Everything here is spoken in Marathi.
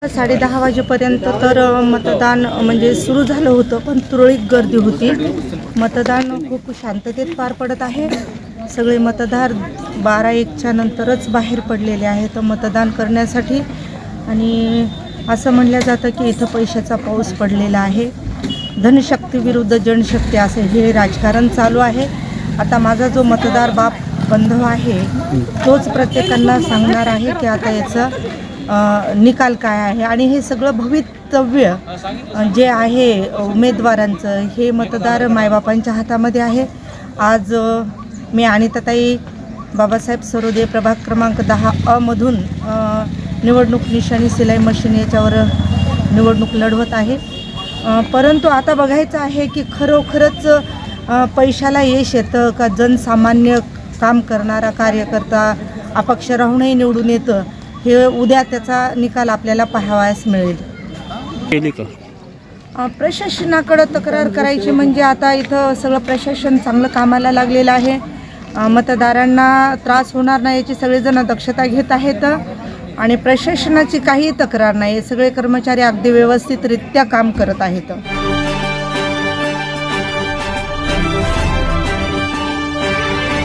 10:30 वाजेपर्यंत तर मतदान म्हणजे सुरू झालं होतं, पण तुरळक गर्दी होती. मतदान खूप शांततेत पार पडत आहे. सगळे मतदार 12-1च्या नंतरच बाहेर पडलेले आहेत मतदान करण्यासाठी. आणि असं म्हणलं जातं की इथं पैशाचा पाऊस पडलेला आहे. धनशक्ती विरुद्ध जनशक्ती असे हे राजकारण चालू आहे. आता माझा जो मतदार बांधव आहे तोच प्रत्येकांना सांगणार आहे की आता याचा निकाल काय आहे. आणि हे सगळं भवितव्य जे आहे उमेदवारांचं, हे मतदार मायबापांच्या हातामध्ये आहे. आज मी अनिताताई बाबासाहेब सरोदे प्रभाग क्रमांक 10 मधून निवडणूक निशाणी सिलाई मशीन याच्यावर निवडणूक लढवत आहे. परंतु आता बघायचं आहे की खरोखरच पैशाला यश येतं का जनसामान्य काम करणारा कार्यकर्ता अपक्ष राहूनही निवडून येतं, हे उद्या त्याचा निकाल आपल्याला पाहावयास मिळेल. प्रशासनाकडं तक्रार करायची म्हणजे आता इथं सगळं प्रशासन चांगलं कामाला लागलेलं आहे. मतदारांना त्रास होणार नाही याची सगळेजण दक्षता घेत आहेत आणि प्रशासनाची काही तक्रार नाही. सगळे कर्मचारी अगदी व्यवस्थितरित्या काम करत आहेत.